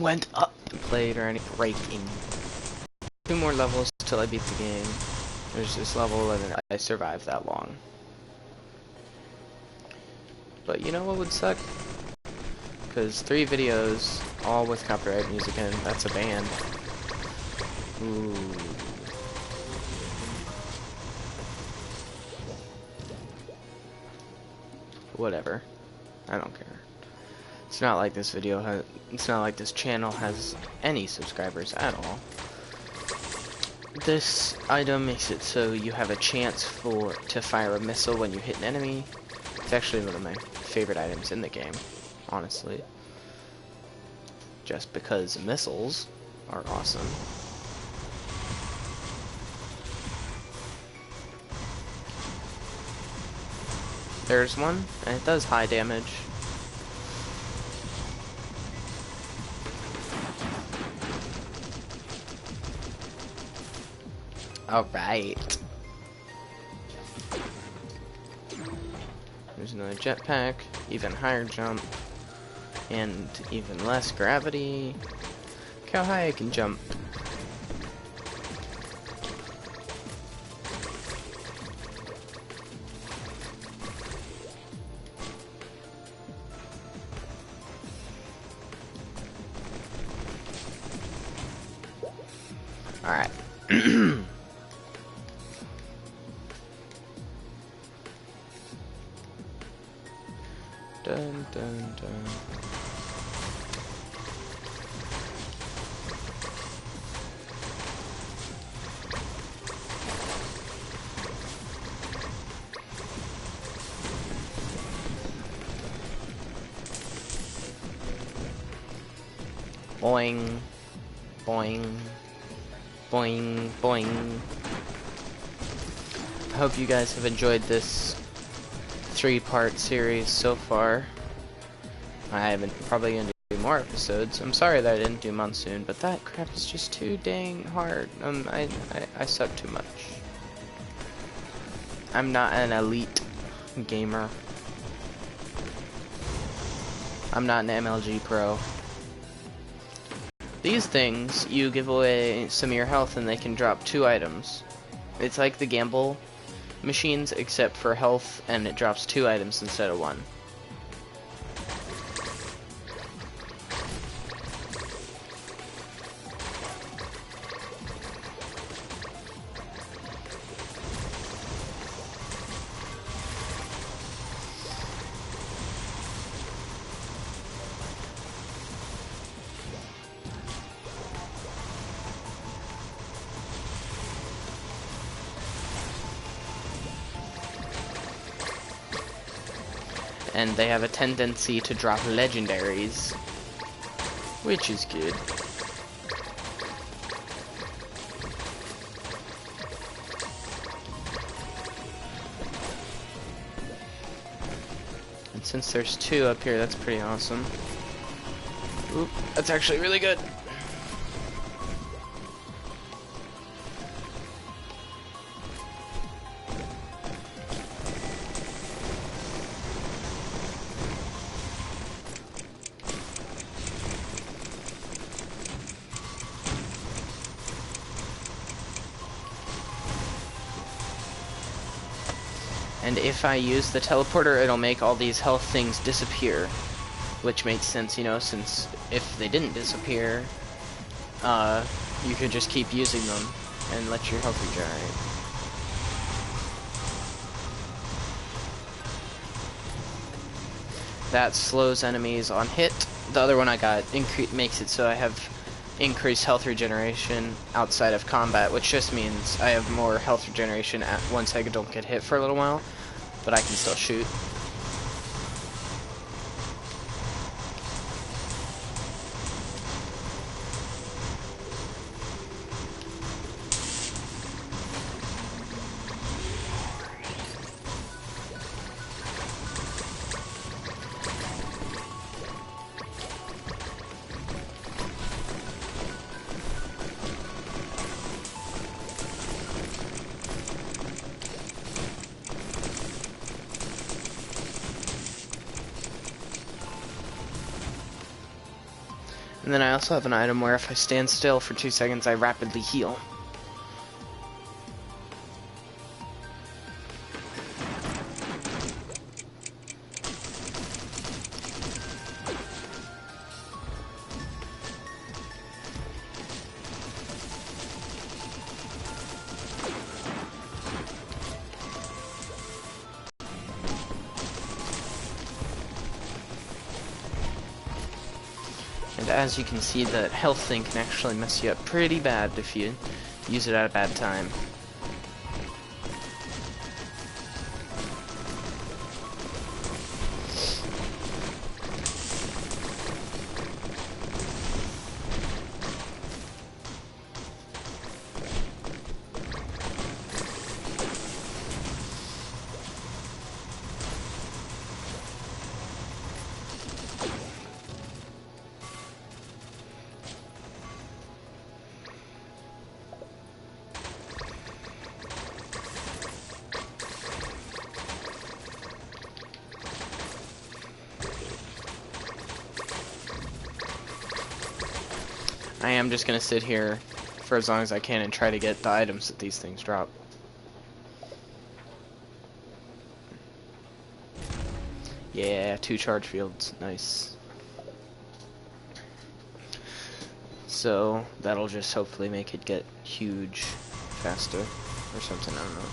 went up and played or any breaking. 2 more levels till I beat the game. There's this level and I survived that long. But you know what would suck? Because 3 videos, all with copyright music, and that's a band. Ooh. Whatever. I don't care. It's not like this video has. It's not like this channel has any subscribers at all. This item makes it so you have a chance to fire a missile when you hit an enemy. It's actually one of my favorite items in the game, honestly. Just because missiles are awesome. There's one, and it does high damage. Alright. There's another jetpack, even higher jump, and even less gravity. Look how high I can jump. Alright. Dun dun dun. Boing, boing, boing, boing. I hope you guys have enjoyed this 3-part series so far. I'm probably gonna do more episodes. I'm sorry that I didn't do Monsoon, but that crap is just too dang hard. I suck too much. I'm not an elite gamer. I'm not an MLG pro. These things, you give away some of your health and they can drop 2 items. It's like the gamble machines except for health, and it drops 2 items instead of 1. And they have a tendency to drop legendaries, which is good. And since there's 2 up here, that's pretty awesome. Oop, that's actually really good. And if I use the teleporter, it'll make all these health things disappear. Which makes sense, you know, since if they didn't disappear, you could just keep using them and let your health regenerate. That slows enemies on hit. The other one I got makes it so I have increased health regeneration outside of combat, which just means I have more health regeneration once I don't get hit for a little while, but I can still shoot. And then I also have an item where if I stand still for 2 seconds, I rapidly heal. And as you can see, the health thing can actually mess you up pretty bad if you use it at a bad time. I am just gonna sit here for as long as I can and try to get the items that these things drop. Yeah, 2 charge fields, nice. So that'll just hopefully make it get huge faster or something, I don't know.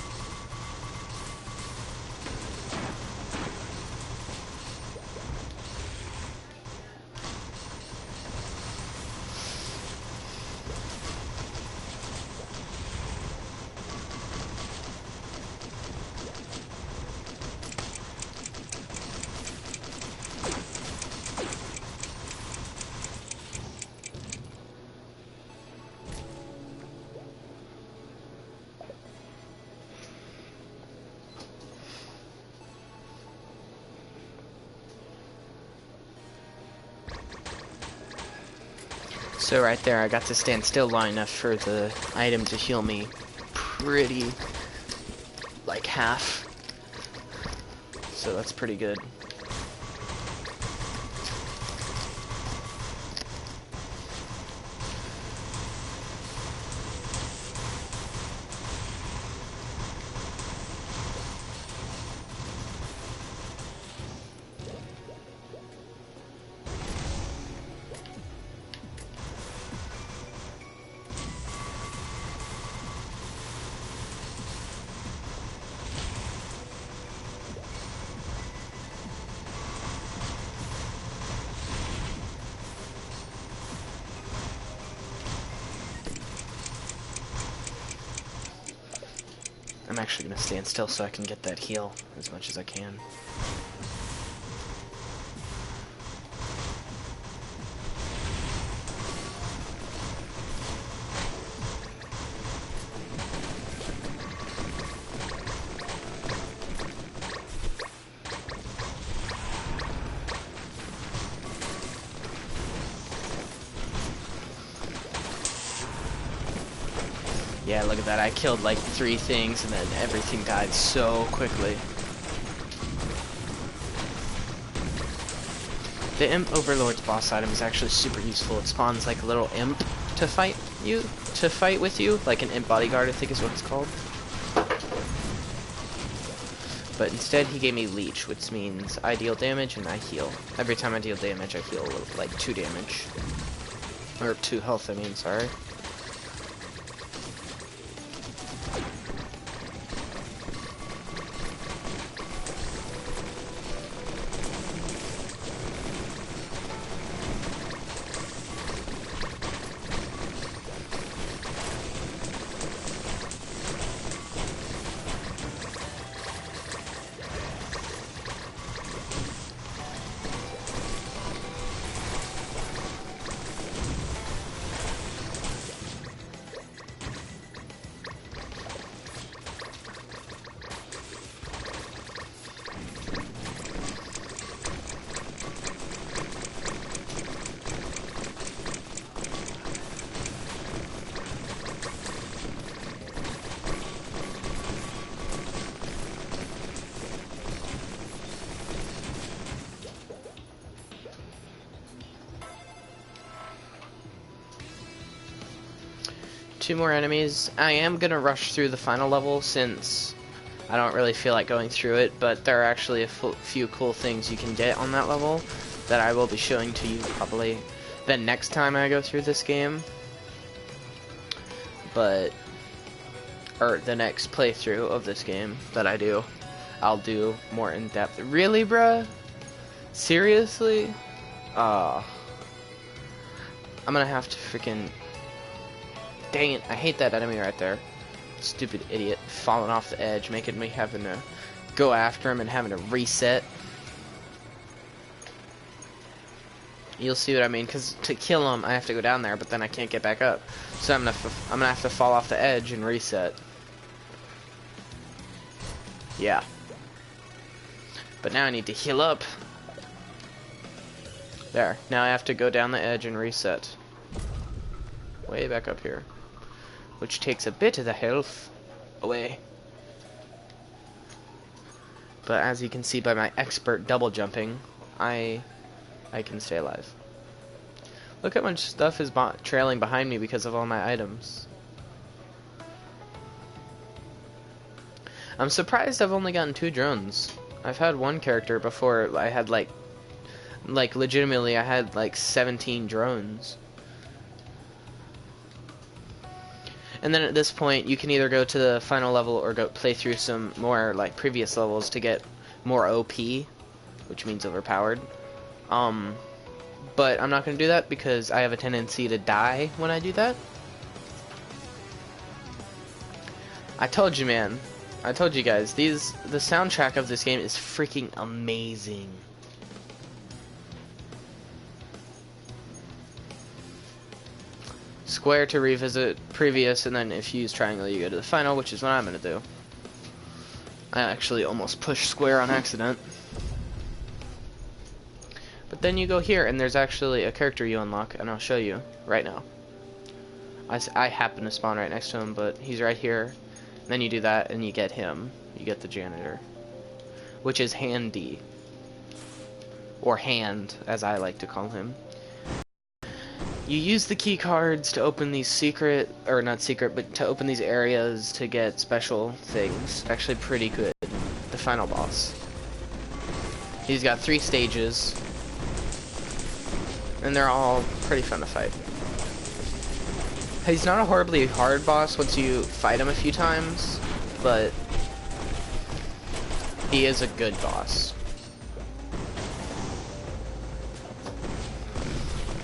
So right there, I got to stand still long enough for the item to heal me pretty, like half. So that's pretty good. I'm actually going to stand still so I can get that heal as much as I can. Yeah, look at that. I killed like 3 things and then everything died so quickly. The Imp Overlord's boss item is actually super useful. It spawns like a little imp to fight with you, like an imp bodyguard I think is what it's called. But instead he gave me leech, which means I deal damage and I heal. Every time I deal damage I heal like 2 damage. Or 2 health, I mean, sorry. 2 more enemies. I am gonna rush through the final level since I don't really feel like going through it, but there are actually a few cool things you can get on that level that I will be showing to you probably the next time I go through this game. Or the next playthrough of this game that I do. I'll do more in depth. Really, bruh? Seriously? I'm gonna have to freaking... Dang it, I hate that enemy right there. Stupid idiot. Falling off the edge, making me having to go after him and having to reset. You'll see what I mean, because to kill him, I have to go down there, but then I can't get back up. So I'm gonna have to fall off the edge and reset. Yeah. But now I need to heal up. There. Now I have to go down the edge and reset. Way back up here. Which takes a bit of the health away. But as you can see by my expert double jumping, I can stay alive. Look how much stuff is trailing behind me because of all my items. I'm surprised I've only gotten 2 drones. I've had one character before. I had like legitimately I had like 17 drones. And then at this point you can either go to the final level or go play through some more like previous levels to get more OP, which means overpowered. But I'm not going to do that because I have a tendency to die when I do that. I told you, man. I told you guys, the soundtrack of this game is freaking amazing. Square to revisit previous, and then if you use triangle you go to the final, which is what I'm going to do. I actually almost pushed square on accident. But then you go here, and there's actually a character you unlock, and I'll show you right now. I happen to spawn right next to him, but he's right here. And then you do that, and you get him. You get the janitor. Which is Handy. Or Hand, as I like to call him. You use the key cards to open these secret, or not secret, but to open these areas to get special things. Actually pretty good. The final boss. He's got 3 stages. And they're all pretty fun to fight. He's not a horribly hard boss once you fight him a few times, but he is a good boss.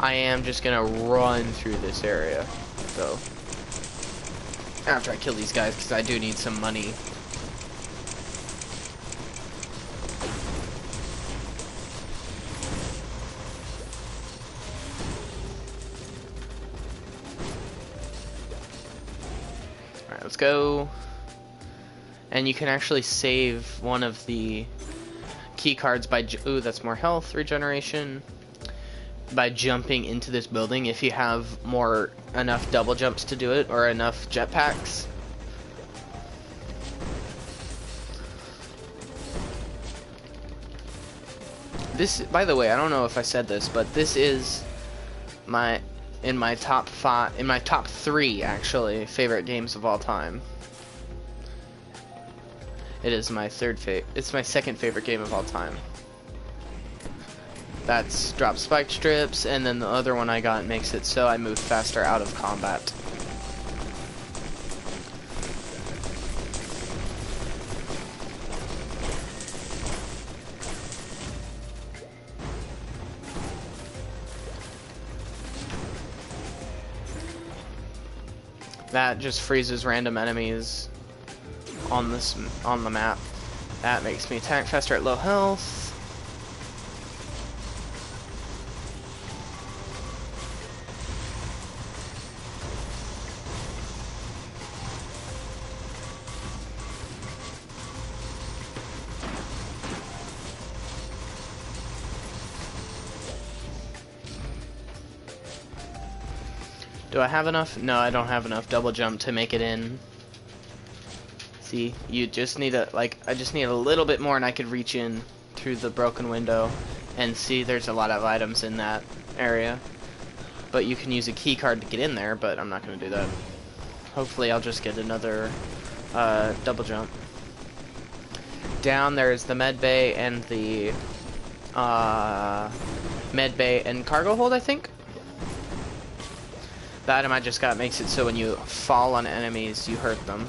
I am just gonna run through this area, so after I kill these guys, because I do need some money. Alright, let's go. And you can actually save one of the key cards by... Ooh, that's more health regeneration. By jumping into this building if you have enough double jumps to do it or enough jetpacks. This, by the way, I don't know if I said this, but this is in my top 3 actually favorite games of all time. It is my it's my 2nd favorite game of all time. That's drop spike strips, and then the other one I got makes it so I move faster out of combat. That just freezes random enemies on the map. That makes me attack faster at low health. Do I have enough? No, I don't have enough double jump to make it in. See, you just need I just need a little bit more and I could reach in through the broken window. And see, there's a lot of items in that area. But you can use a key card to get in there, but I'm not going to do that. Hopefully I'll just get another double jump. Down there's the med bay and the med bay and cargo hold, I think. The item I just got makes it so when you fall on enemies, you hurt them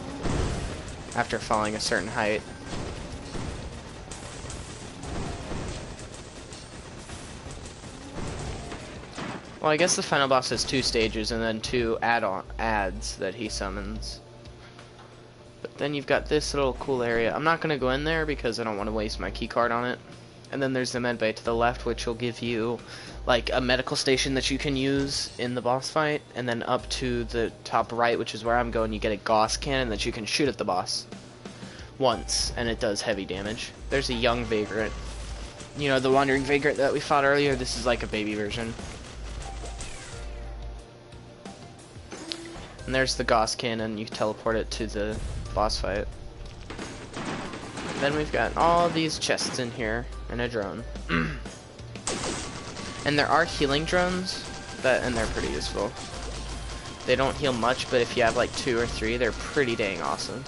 after falling a certain height. Well, I guess the final boss has 2 stages and then 2 ads that he summons. But then you've got this little cool area. I'm not going to go in there because I don't want to waste my keycard on it. And then there's the med bay to the left, which will give you like a medical station that you can use in the boss fight. And then up to the top right, which is where I'm going, you get a Gauss cannon that you can shoot at the boss once, and it does heavy damage. There's a young Vagrant. You know, the wandering Vagrant that we fought earlier, this is like a baby version. And there's the Gauss cannon, you teleport it to the boss fight. Then we've got all these chests in here, and a drone. And there are healing drones, and they're pretty useful. They don't heal much, but if you have like 2 or 3, they're pretty dang awesome.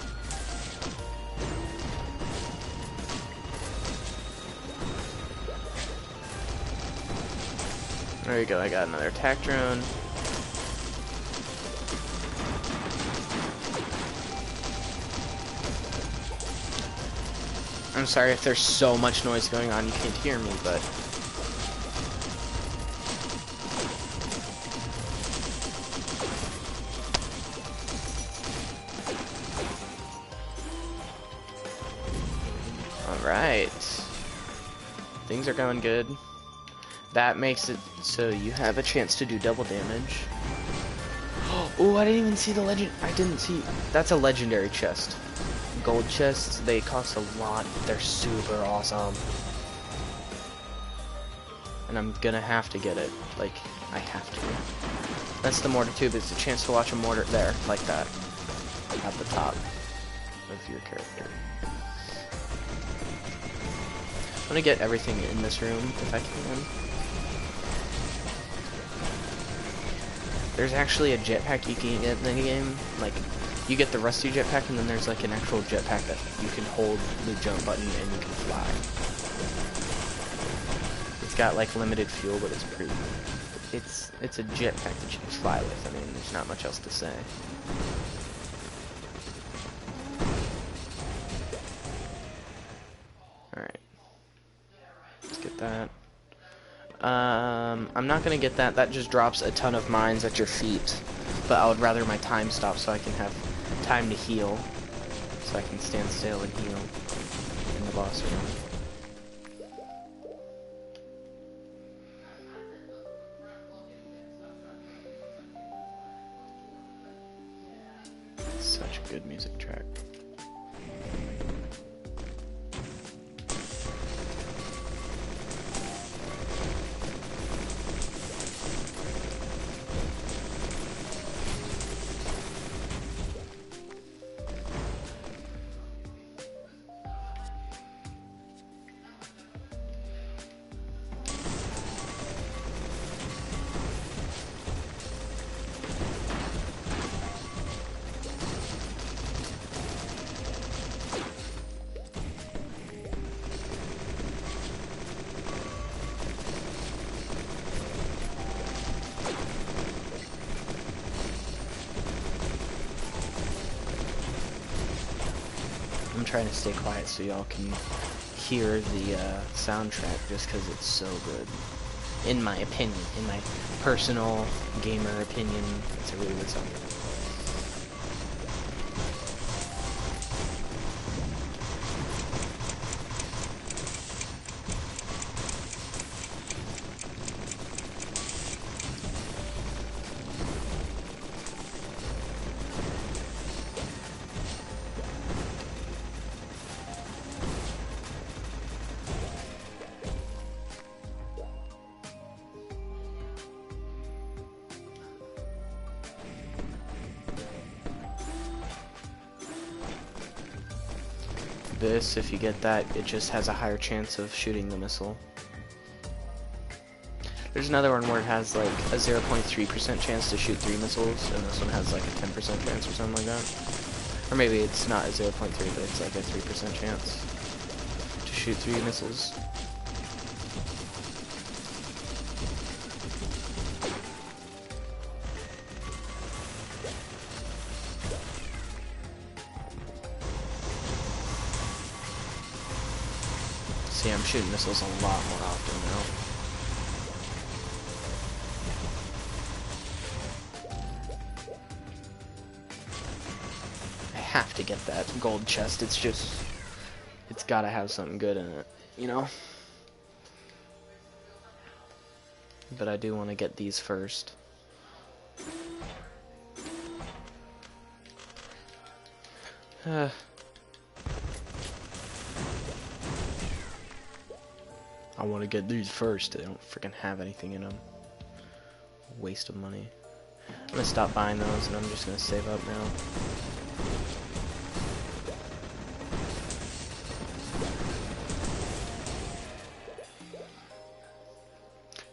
There you go, I got another attack drone. I'm sorry if there's so much noise going on you can't hear me, but... Alright. Things are going good. That makes it so you have a chance to do double damage. Oh, I didn't even see the legend. I didn't see. That's a legendary chest. Gold chests, they cost a lot. They're super awesome. And I'm gonna have to get it. Like, I have to. That's the mortar tube. It's a chance to watch a mortar there, like that. At the top of your character. I'm gonna get everything in this room if I can. There's actually a jetpack you can get in the game. Like, you get the rusty jetpack, and then there's like an actual jetpack that you can hold the jump button and you can fly. It's got like limited fuel, but it's pretty. It's a jetpack that you can fly with. I mean, there's not much else to say. All right, let's get that. I'm not gonna get that. That just drops a ton of mines at your feet. But I would rather my time stop so I can have time to heal. So I can stand still and heal in the boss room. Such a good music track. I'm trying to stay quiet so y'all can hear the soundtrack just because it's so good. In my opinion, in my personal gamer opinion, it's a really good song. This, if you get that, it just has a higher chance of shooting the missile. There's another one where it has like a 0.3% chance to shoot 3 missiles, and this one has like a 10% chance or something like that. Or maybe it's not a 0.3, but it's like a 3% chance to shoot 3 missiles. See, I'm shooting missiles a lot more often now. I have to get that gold chest. It's just, it's gotta have something good in it, you know? But I do want to get these first. I want to get these first. They don't freaking have anything in them. Waste of money. I'm gonna stop buying those, and I'm just gonna save up now.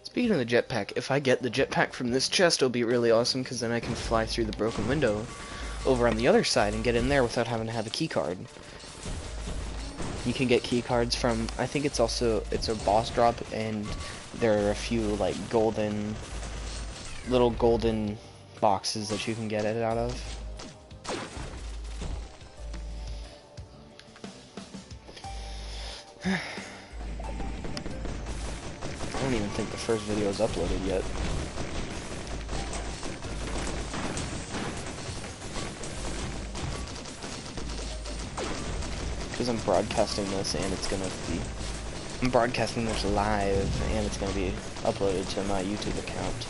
Speaking of the jetpack, if I get the jetpack from this chest, it'll be really awesome, because then I can fly through the broken window over on the other side and get in there without having to have a key card. You can get key cards from, I think it's a boss drop, and there are a few like little golden boxes that you can get it out of. I don't even think the first video is uploaded yet. Because I'm broadcasting this and it's gonna be... I'm broadcasting this live and it's gonna be uploaded to my YouTube account.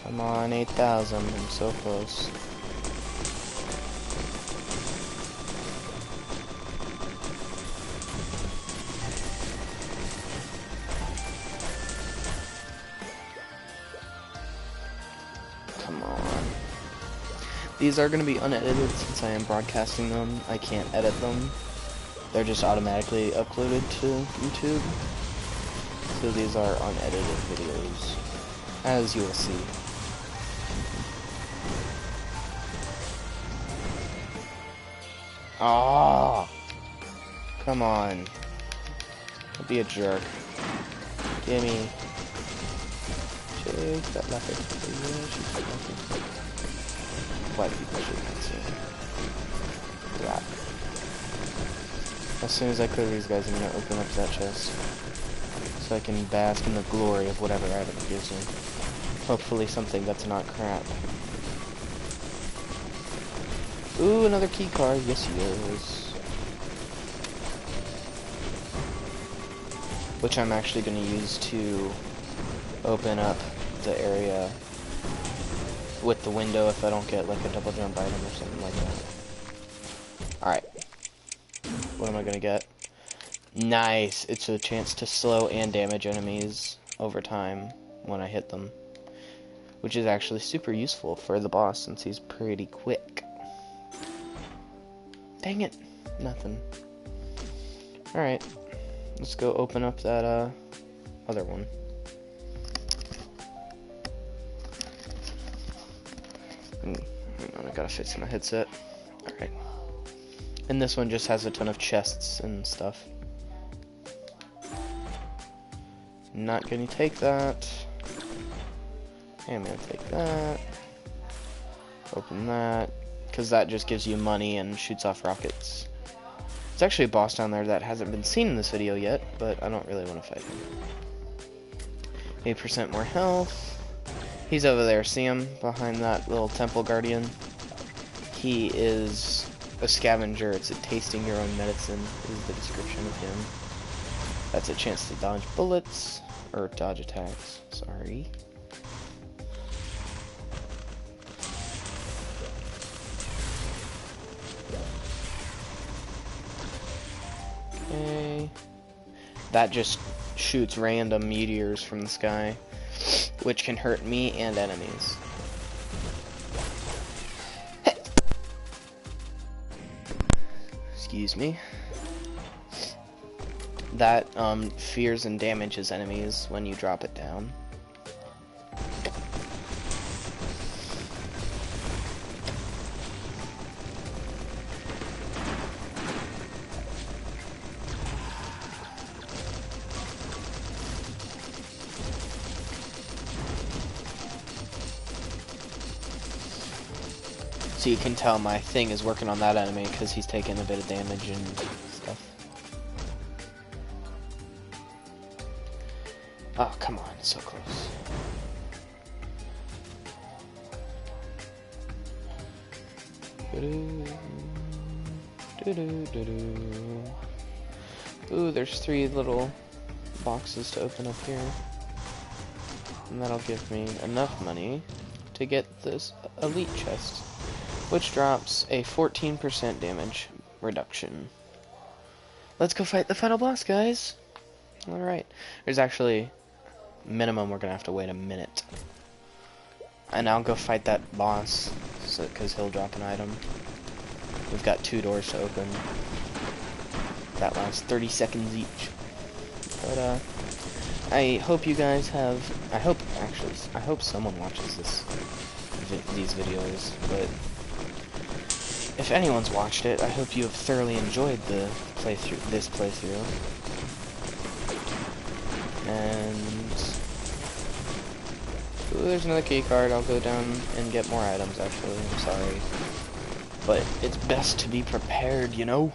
I'm on 8,000, I'm so close. Come on. These are going to be unedited since I am broadcasting them. I can't edit them. They're just automatically uploaded to YouTube. So these are unedited videos, as you will see. Ah, come on. Don't be a jerk. Gimme. Shake that leopard. Yeah, shake that leopard. White people should not see. Yeah. As soon as I clear these guys, I'm gonna open up that chest. So I can bask in the glory of whatever item it gives me. Hopefully something that's not crap. Ooh, another key card. Yes, he is. Which I'm actually going to use to open up the area with the window if I don't get like a double jump item or something like that. Alright. What am I going to get? Nice. It's a chance to slow and damage enemies over time when I hit them. Which is actually super useful for the boss since he's pretty quick. Dang it. Nothing. Alright. Let's go open up that, other one. Hang on, I gotta fix my headset. Alright. And this one just has a ton of chests and stuff. Not gonna take that. I'm gonna take that. Open that. Because that just gives you money and shoots off rockets. There's actually a boss down there that hasn't been seen in this video yet, but I don't really want to fight him. 8% more health. He's over there. See him? Behind that little temple guardian. He is a scavenger. It's a tasting your own medicine is the description of him. That's a chance to dodge bullets, or dodge attacks, sorry. Okay. That just shoots random meteors from the sky, which can hurt me and enemies. Excuse me. That fears and damages enemies when you drop it down. So you can tell my thing is working on that enemy because he's taking a bit of damage and stuff. Oh, come on, it's so close. Ooh, there's 3 little boxes to open up here. And that'll give me enough money to get this elite chest, which drops a 14% damage reduction. Let's go fight the final boss, guys. Alright. There's actually minimum we're gonna have to wait a minute. And I'll go fight that boss, because he'll drop an item. We've got 2 doors to open. That lasts 30 seconds each. But, I hope you guys have... I hope someone watches these videos, but... if anyone's watched it, I hope you have thoroughly enjoyed this playthrough. And... ooh, there's another key card. I'll go down and get more items, actually. I'm sorry. But it's best to be prepared, you know?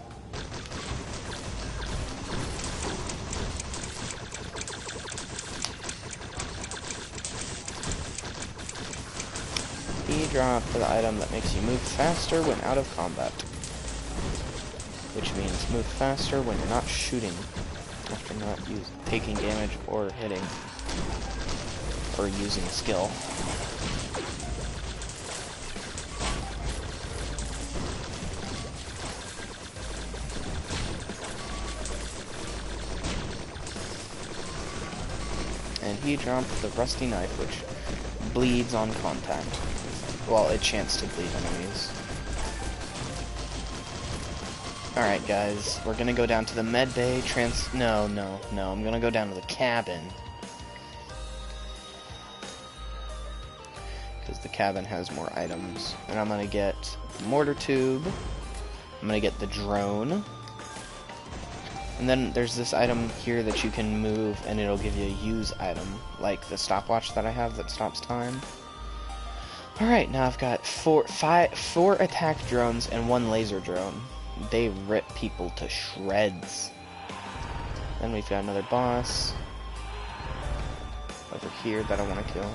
Drop for the item that makes you move faster when out of combat, which means move faster when you're not shooting after not taking damage or hitting or using a skill. And he dropped the rusty knife, which bleeds on contact. Well, a chance to bleed enemies. Alright, guys. We're gonna go down to the med bay. No. I'm gonna go down to the cabin. Because the cabin has more items. And I'm gonna get the mortar tube. I'm gonna get the drone. And then there's this item here that you can move, and it'll give you a use item. Like the stopwatch that I have that stops time. Alright, now I've got four attack drones and 1 laser drone. They rip people to shreds. Then we've got another boss over here that I want to kill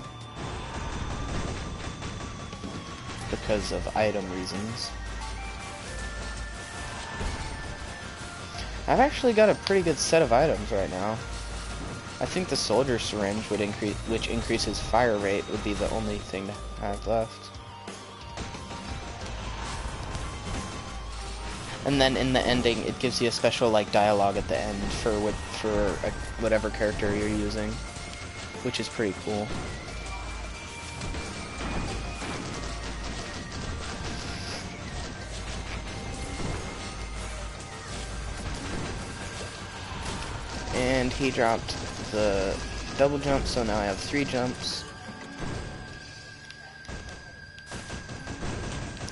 because of item reasons. I've actually got a pretty good set of items right now. I think the soldier syringe which increases fire rate, would be the only thing to have left. And then in the ending, it gives you a special like dialogue at the end for whatever character you're using, which is pretty cool. And he dropped the double jump, so now I have 3 jumps.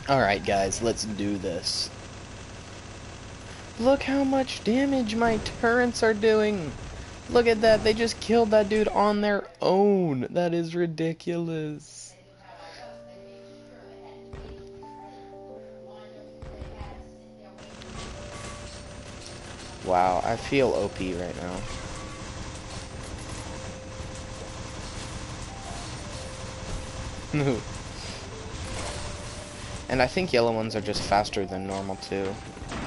Alright guys, let's do this. Look how much damage my turrets are doing! Look at that, they just killed that dude on their own! That is ridiculous. Wow, I feel OP right now. And I think yellow ones are just faster than normal too.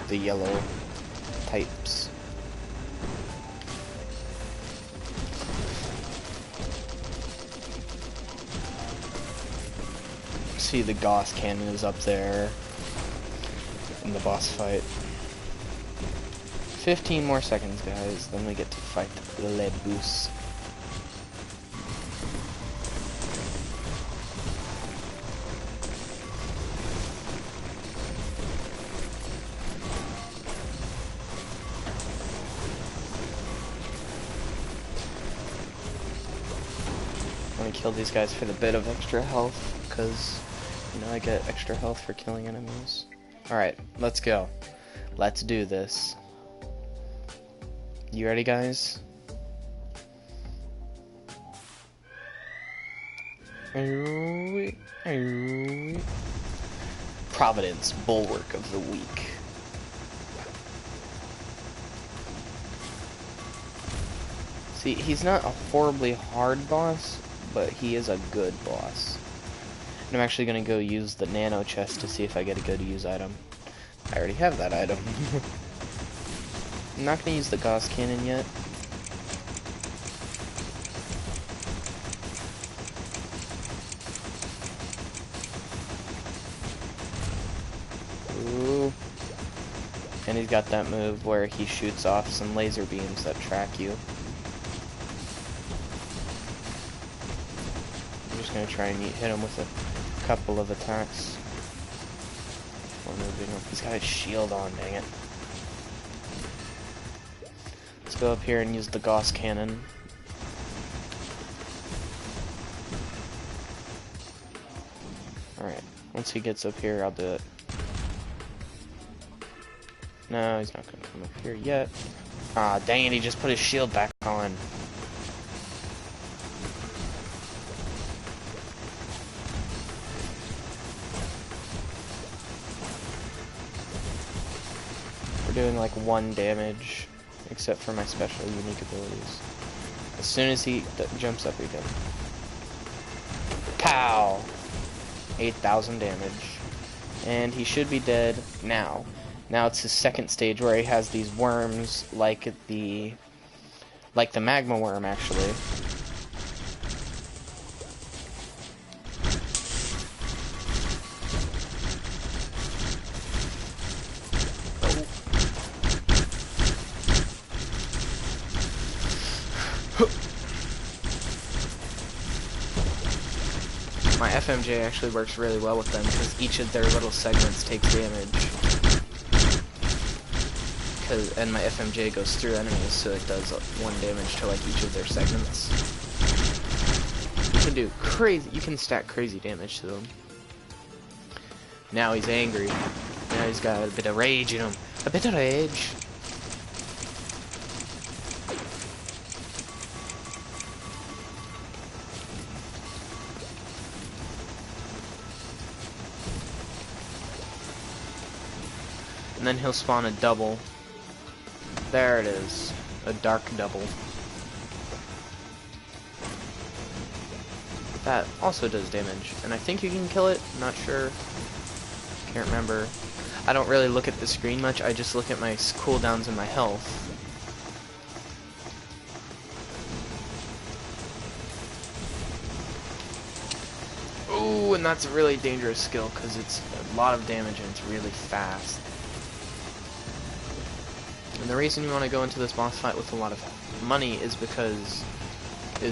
The yellow types. See, the Gauss cannon is up there in the boss fight. 15 more seconds, guys, then we get to fight the Lebus. I'm gonna kill these guys for the bit of extra health, because, you know, I get extra health for killing enemies. Alright, let's go. Let's do this. You ready, guys? Providence, Bulwark of the Weak. See, he's not a horribly hard boss, but he is a good boss. And I'm actually going to go use the nano chest to see if I get a good use item. I already have that item. I'm not going to use the Gauss cannon yet. Ooh. And he's got that move where he shoots off some laser beams that track you. I'm just going to try and hit him with a couple of attacks. He's got his shield on, dang it. Let's go up here and use the Gauss cannon. Alright, once he gets up here, I'll do it. No, he's not gonna come up here yet. Ah, dang it, he just put his shield back on. We're doing like 1 damage, except for my special unique abilities. As soon as he jumps up again. Pow! 8,000 damage. And he should be dead now. Now it's his second stage where he has these worms like the magma worm, actually. My FMJ actually works really well with them because each of their little segments takes damage. And my FMJ goes through enemies, so it does 1 damage to like each of their segments. You can do crazy. You can stack crazy damage to them. Now he's angry. Now he's got a bit of rage in him. A bit of rage. And then he'll spawn a double. There it is. A dark double. That also does damage. And I think you can kill it. I'm not sure. Can't remember. I don't really look at the screen much. I just look at my cooldowns and my health. Ooh, and that's a really dangerous skill because it's a lot of damage and it's really fast. And the reason you want to go into this boss fight with a lot of money is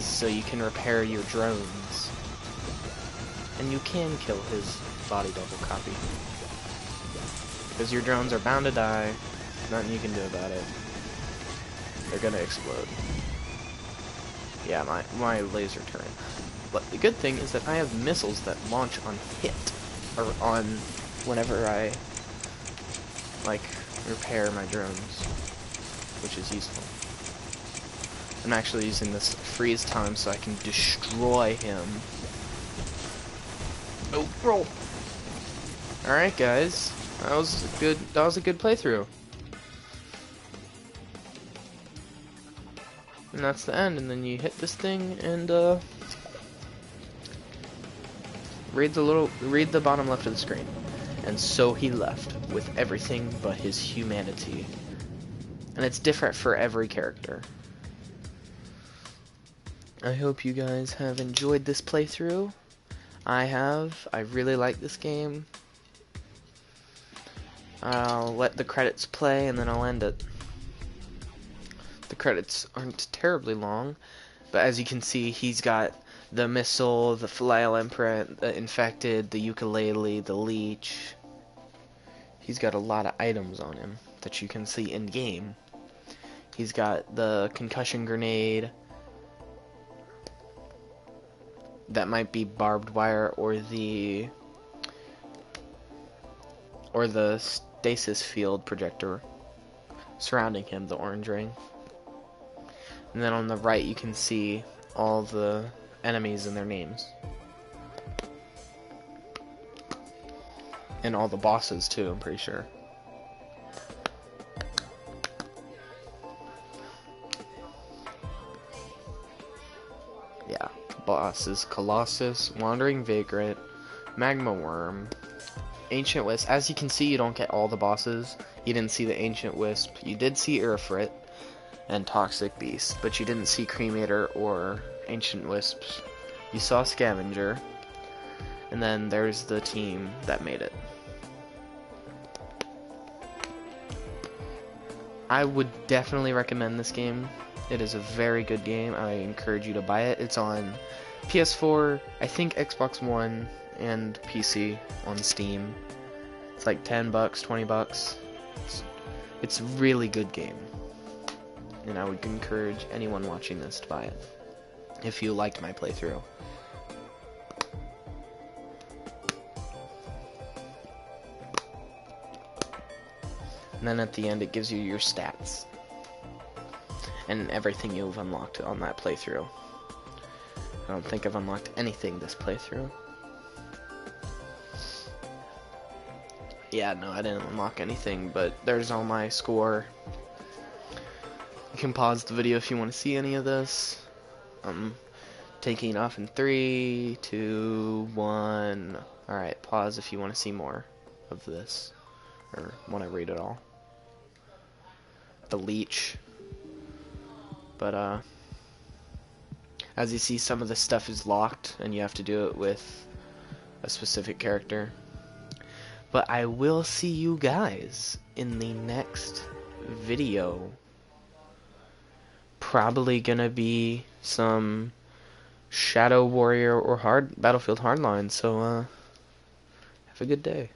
so you can repair your drones. And you can kill his body double copy. Because your drones are bound to die. Nothing you can do about it. They're gonna explode. Yeah, my laser turret. But the good thing is that I have missiles that launch on hit. Or on whenever I like repair my drones, which is useful. I'm actually using this freeze time so I can destroy him. Oh, roll! Alright, guys. That was a good playthrough. And that's the end, and then you hit this thing and read the bottom left of the screen. and so he left with everything but his humanity. And it's different for every character. I hope you guys have enjoyed this playthrough. I have. I really like this game. I'll let the credits play and then I'll end it. The credits aren't terribly long, but as you can see, he's got the missile, the flail imprint, the infected, the ukulele, the leech. He's got a lot of items on him that you can see in game. He's got the concussion grenade. That might be barbed wire or the stasis field projector surrounding him, the orange ring. And then on the right you can see all the enemies and their names. And all the bosses too, I'm pretty sure. Yeah, bosses: Colossus, Wandering Vagrant, Magma Worm, Ancient Wisp. As you can see, you don't get all the bosses. You didn't see the Ancient Wisp. You did see Urfrit and Toxic Beast, but you didn't see Cremator or Ancient Wisps. You saw Scavenger, and then there's the team that made it. I would definitely recommend this game. It is a very good game. I encourage you to buy it. It's on PS4, I think Xbox One, and PC on Steam. It's like 10 bucks, 20 bucks. It's a really good game. And I would encourage anyone watching this to buy it, if you liked my playthrough. And then at the end it gives you your stats and everything you've unlocked on that playthrough. I don't think I've unlocked anything this playthrough. Yeah, no, I didn't unlock anything, but there's all my score. You can pause the video if you want to see any of this. I'm taking it off in 3, 2, 1. Alright, pause if you want to see more of this, or want to read it all. The leech. But as you see, some of the stuff is locked and you have to do it with a specific character. But I will see you guys in the next video. Probably gonna be some Shadow Warrior or Battlefield Hardline, so have a good day.